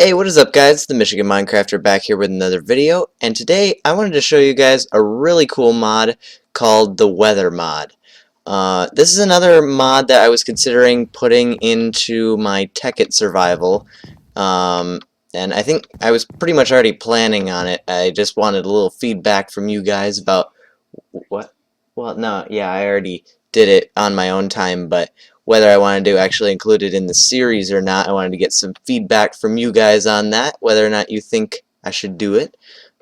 Hey, what is up guys? The Michigan Minecrafter back here with another video, and today I wanted to show you guys a really cool mod called the weather mod. This is another mod that I was considering putting into my Tekkit survival, and I think I was pretty much already planning on it. I just wanted a little feedback from you guys about what? Well, no, yeah, I already did it on my own time, but whether I wanted to actually include it in the series or not, I wanted to get some feedback from you guys on that, whether or not you think I should do it.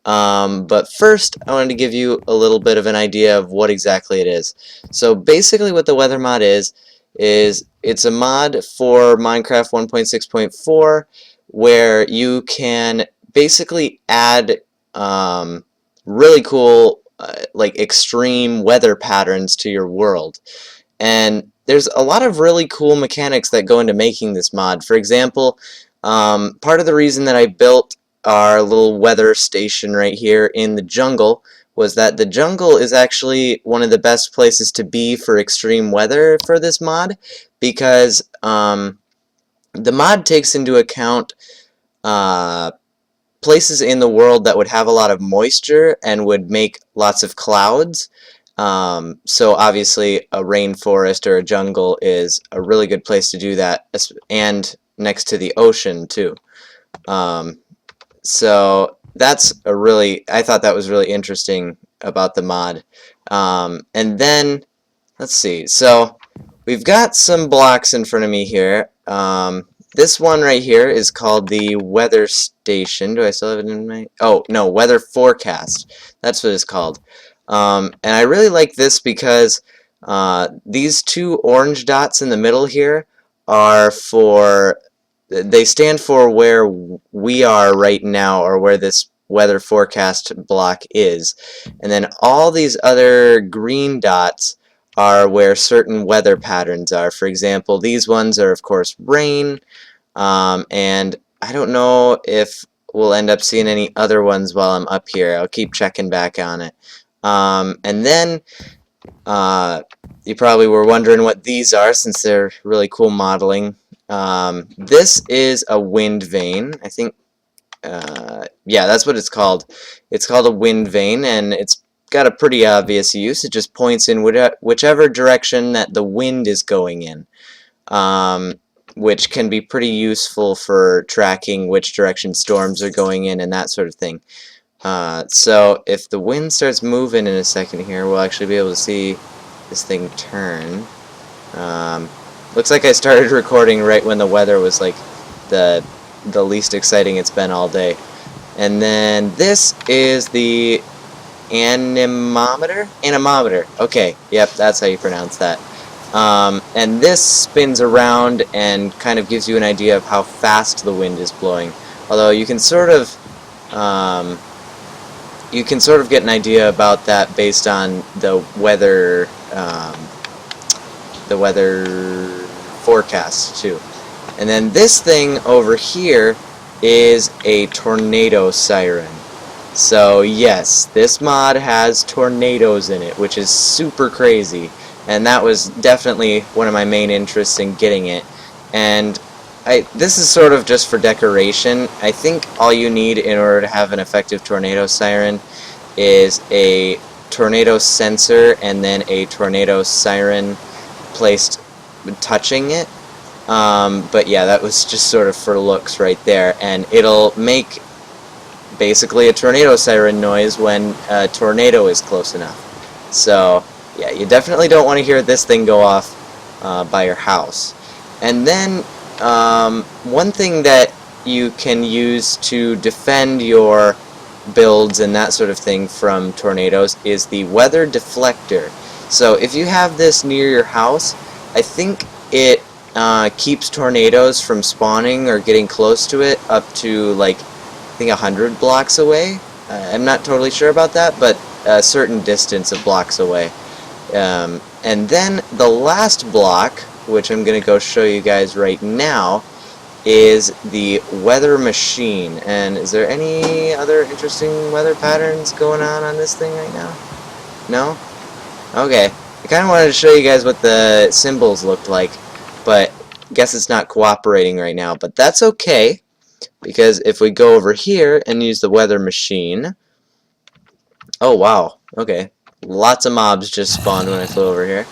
But first, I wanted to give you a little bit of an idea of what exactly it is. So basically what the weather mod is it's a mod for Minecraft 1.6.4 where you can basically add really cool like extreme weather patterns to your world. And there's a lot of really cool mechanics that go into making this mod. For example, part of the reason that I built our little weather station right here in the jungle was that the jungle is actually one of the best places to be for extreme weather for this mod, because the mod takes into account places in the world that would have a lot of moisture and would make lots of clouds. So obviously a rainforest or a jungle is a really good place to do that, and next to the ocean too. So that's I thought that was really interesting about the mod. And then let's see, so we've got some blocks in front of me here. This one right here is called the weather station. Do I still have it in my... Oh, no, weather forecast. That's what it's called. And I really like this because these two orange dots in the middle here are for... They stand for where we are right now, or where this weather forecast block is. And then all these other green dots are where certain weather patterns are. For example, these ones are of course rain, and I don't know if we'll end up seeing any other ones while I'm up here. I'll keep checking back on it. And then you probably were wondering what these are, since they're really cool modeling. This is a Windvane. I think yeah, that's what it's called. It's called a Windvane, and it's got a pretty obvious use. It just points in whichever direction that the wind is going in, which can be pretty useful for tracking which direction storms are going in and that sort of thing. So if the wind starts moving in a second here, we'll actually be able to see this thing turn. Looks like I started recording right when the weather was like the least exciting it's been all day. And then this is the anemometer? Anemometer. Okay, yep, that's how you pronounce that. And this spins around and kind of gives you an idea of how fast the wind is blowing. Although you can sort of get an idea about that based on the weather forecast too. And then this thing over here is a tornado siren. So yes, this mod has tornadoes in it, which is super crazy, and that was definitely one of my main interests in getting it. And this is sort of just for decoration. I think all you need in order to have an effective tornado siren is a tornado sensor and then a tornado siren placed touching it. But yeah, that was just sort of for looks right there, and it'll make basically a tornado siren noise when a tornado is close enough. So yeah, you definitely don't want to hear this thing go off by your house. And then one thing that you can use to defend your builds and that sort of thing from tornadoes is the weather deflector. So if you have this near your house, I think it keeps tornadoes from spawning or getting close to it up to like I think 100 blocks away. I'm not totally sure about that, but a certain distance of blocks away. And then the last block, which I'm going to go show you guys right now, is the weather machine. And is there any other interesting weather patterns going on this thing right now? No? Okay. I kind of wanted to show you guys what the symbols looked like, but I guess it's not cooperating right now, but that's okay. because if we go over here and use the weather machine, oh wow, okay, lots of mobs just spawned when I flew over here.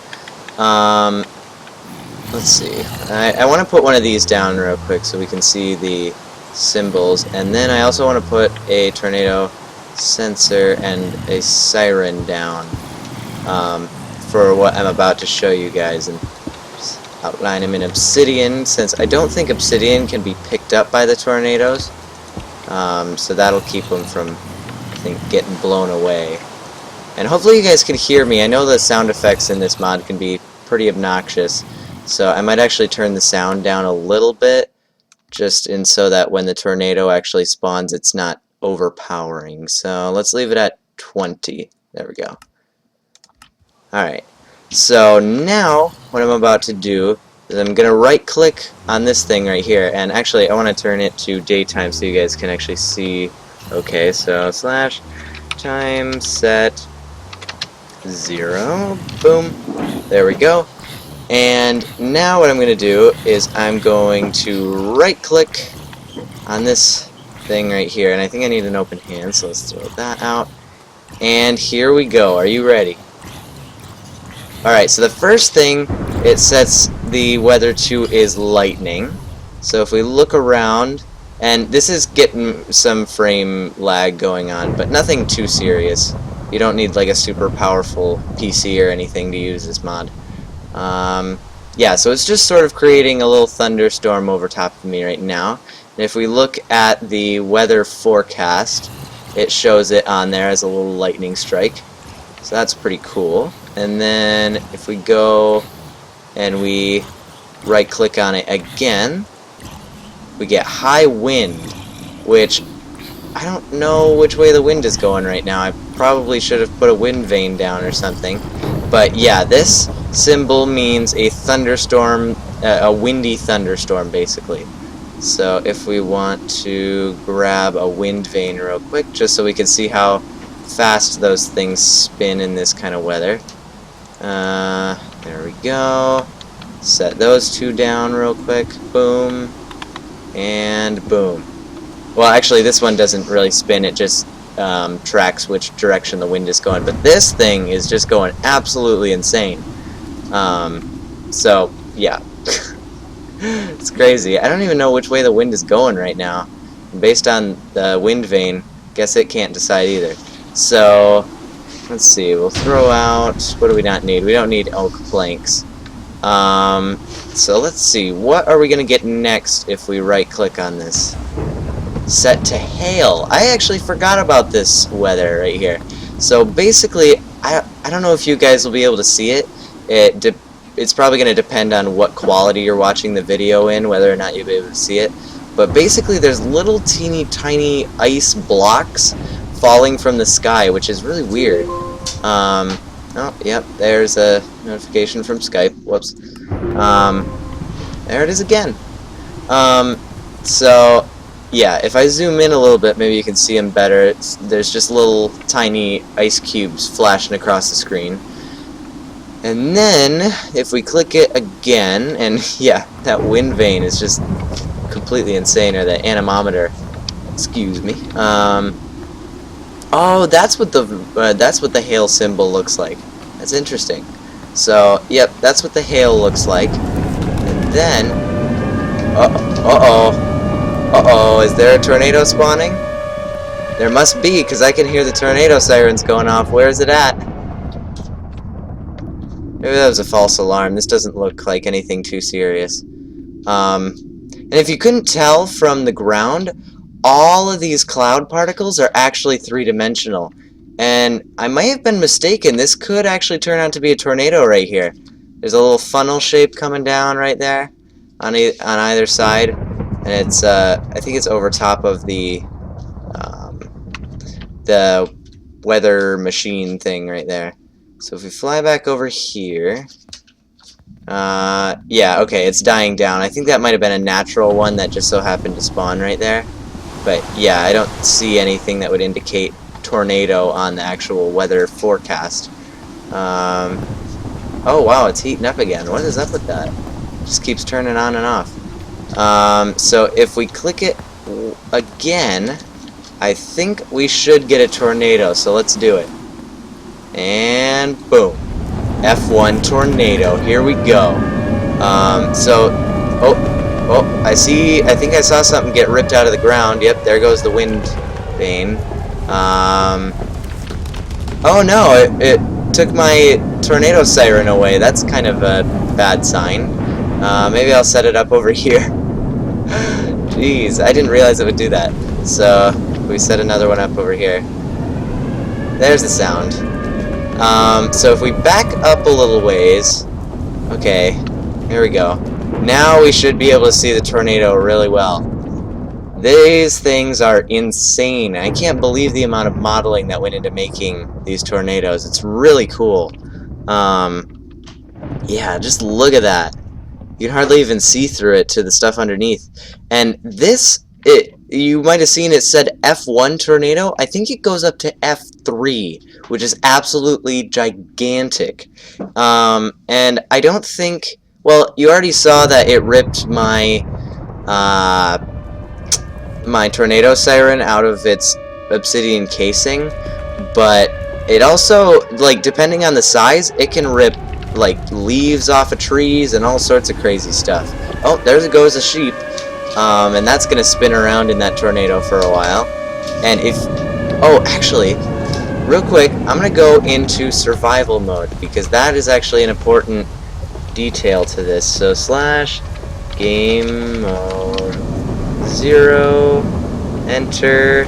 Let's see, I want to put one of these down real quick so we can see the symbols, and then I also want to put a tornado sensor and a siren down for what I'm about to show you guys, and outline them in obsidian, since I don't think obsidian can be picked up by the tornadoes, so that'll keep them from, I think, getting blown away. And hopefully you guys can hear me. I know the sound effects in this mod can be pretty obnoxious, so I might actually turn the sound down a little bit, just in so that when the tornado actually spawns it's not overpowering. So let's leave it at 20. There we go. Alright, so now what I'm about to do is I'm going to right click on this thing right here, and actually I want to turn it to daytime so you guys can actually see. Okay, so slash time set 0, boom, there we go. And now what I'm going to do is I'm going to right click on this thing right here, and I think I need an open hand, so let's throw that out. And here we go. Are you ready? Alright, so the first thing it sets the weather to is lightning. So if we look around, and this is getting some frame lag going on, but nothing too serious. You don't need like a super powerful PC or anything to use this mod. Yeah, so it's just sort of creating a little thunderstorm over top of me right now. And if we look at the weather forecast, it shows it on there as a little lightning strike. So that's pretty cool. And then if we go and we right click on it again, we get high wind, which I don't know which way the wind is going right now. I probably should have put a wind vane down or something. But yeah, this symbol means a thunderstorm, a windy thunderstorm basically. So if we want to grab a wind vane real quick, just so we can see how fast those things spin in this kind of weather. There we go. Set those two down real quick. Boom. And boom. Well, actually this one doesn't really spin, it just tracks which direction the wind is going. But this thing is just going absolutely insane. So, yeah. It's crazy. I don't even know which way the wind is going right now. Based on the wind vane, guess it can't decide either. So, let's see, we'll throw out, what do we not need? We don't need oak planks. So let's see, what are we going to get next if we right click on this? Set to hail. I actually forgot about this weather right here. So basically, I don't know if you guys will be able to see it. It's probably going to depend on what quality you're watching the video in, whether or not you'll be able to see it. But basically there's little teeny tiny ice blocks falling from the sky, which is really weird. Oh, yep, there's a notification from Skype. Whoops. There it is again. So, yeah, if I zoom in a little bit, maybe you can see them better. There's just little tiny ice cubes flashing across the screen. And then, if we click it again, and yeah, that wind vane is just completely insane, or the anemometer. Excuse me. Oh, that's what the hail symbol looks like. That's interesting. So, yep, that's what the hail looks like. And then, uh-oh, is there a tornado spawning? There must be, because I can hear the tornado sirens going off. Where is it at? Maybe that was a false alarm. This doesn't look like anything too serious. And if you couldn't tell from the ground, all of these cloud particles are actually three-dimensional. And I might have been mistaken. This could actually turn out to be a tornado right here. There's a little funnel shape coming down right there on either side. And it's, I think it's over top of the weather machine thing right there. So if we fly back over here... yeah, okay, it's dying down. I think that might have been a natural one that just so happened to spawn right there. But yeah, I don't see anything that would indicate tornado on the actual weather forecast. Oh wow, it's heating up again. What is up with that? It just keeps turning on and off. So if we click it again, I think we should get a tornado, so let's do it. And boom. F1 tornado. Here we go. I think I saw something get ripped out of the ground. Yep, there goes the Windvane. Oh no, it took my tornado siren away. That's kind of a bad sign. Maybe I'll set it up over here. Jeez, I didn't realize it would do that. So, we set another one up over here. There's the sound. So if we back up a little ways... Okay, here we go. Now we should be able to see the tornado really well. These things are insane. I can't believe the amount of modeling that went into making these tornadoes. It's really cool. Yeah, just look at that. You can hardly even see through it to the stuff underneath. And this, you might have seen it said F1 tornado. I think it goes up to F3, which is absolutely gigantic. And I don't think... Well, you already saw that it ripped my my tornado siren out of its obsidian casing, but it also, like, depending on the size, it can rip, like, leaves off of trees and all sorts of crazy stuff. Oh, there goes a sheep, and that's gonna spin around in that tornado for a while. And if... Oh, actually, real quick, I'm gonna go into survival mode, because that is actually an important detail to this. So / game mode 0, enter,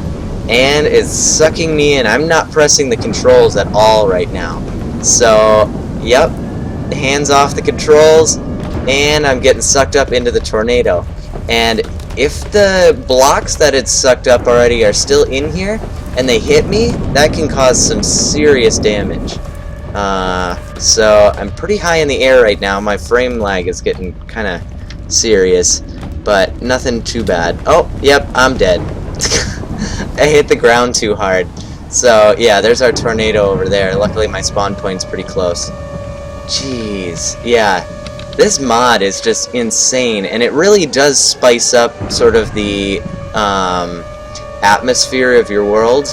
and it's sucking me in. I'm not pressing the controls at all right now. So, yep, hands off the controls, and I'm getting sucked up into the tornado. And if the blocks that it's sucked up already are still in here, and they hit me, that can cause some serious damage. So I'm pretty high in the air right now. My frame lag is getting kind of serious, but nothing too bad. Oh, yep, I'm dead. I hit the ground too hard. So yeah, there's our tornado over there. Luckily my spawn point's pretty close. Jeez, yeah, this mod is just insane, and it really does spice up sort of the atmosphere of your world.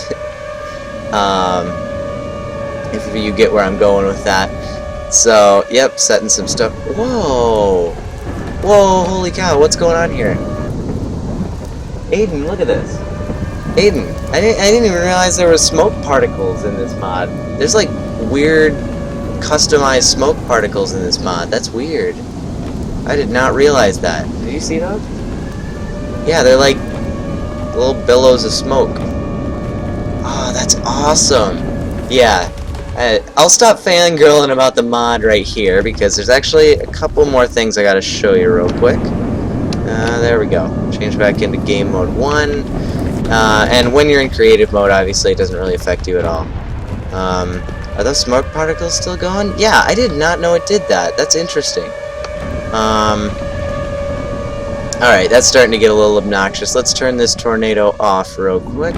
If you get where I'm going with that. So, yep, setting some stuff. Whoa! Whoa, holy cow, what's going on here? Aiden, look at this. Aiden, I didn't even realize there were smoke particles in this mod. There's like weird customized smoke particles in this mod. That's weird. I did not realize that. Did you see those? Yeah, they're like little billows of smoke. Oh, that's awesome. Yeah. I'll stop fangirling about the mod right here, because there's actually a couple more things I gotta show you real quick. There we go. Change back into game mode 1. And when you're in creative mode, obviously, it doesn't really affect you at all. Are those smoke particles still going? Yeah, I did not know it did that. That's interesting. Alright, that's starting to get a little obnoxious. Let's turn this tornado off real quick.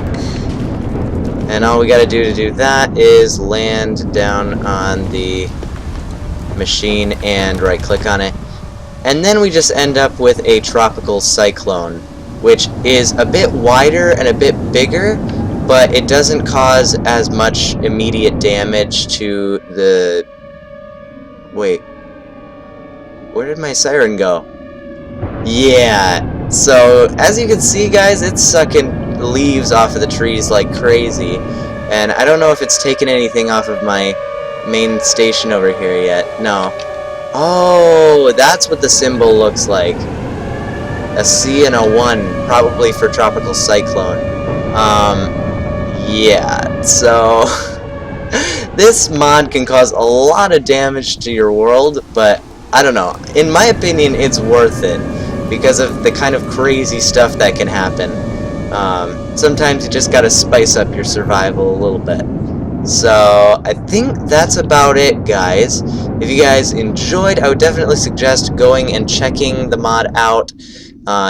And all we gotta do to do that is land down on the machine and right click on it. And then we just end up with a tropical cyclone, which is a bit wider and a bit bigger, but it doesn't cause as much immediate damage to the... Wait. Where did my siren go? Yeah. So, as you can see, guys, it's sucking leaves off of the trees like crazy, and I don't know if it's taken anything off of my main station over here yet. No. Oh, that's what the symbol looks like. A C and a 1, probably for tropical cyclone. Yeah, so this mod can cause a lot of damage to your world, but I don't know. In my opinion, it's worth it because of the kind of crazy stuff that can happen. Sometimes you just gotta spice up your survival a little bit. So, I think that's about it, guys. If you guys enjoyed, I would definitely suggest going and checking the mod out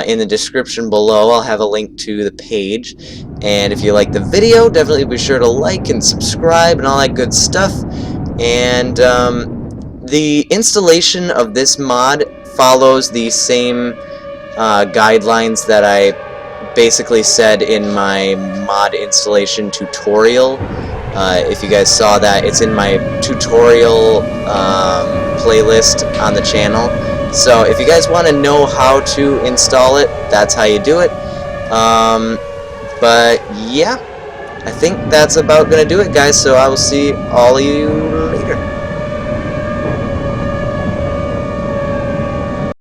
in the description below. I'll have a link to the page. And if you like the video, definitely be sure to like and subscribe and all that good stuff. And the installation of this mod follows the same guidelines that I basically said in my mod installation tutorial. If you guys saw that, it's in my tutorial playlist on the channel. So if you guys want to know how to install it, that's how you do it. But yeah, I think that's about gonna do it, guys. So I will see all of you later.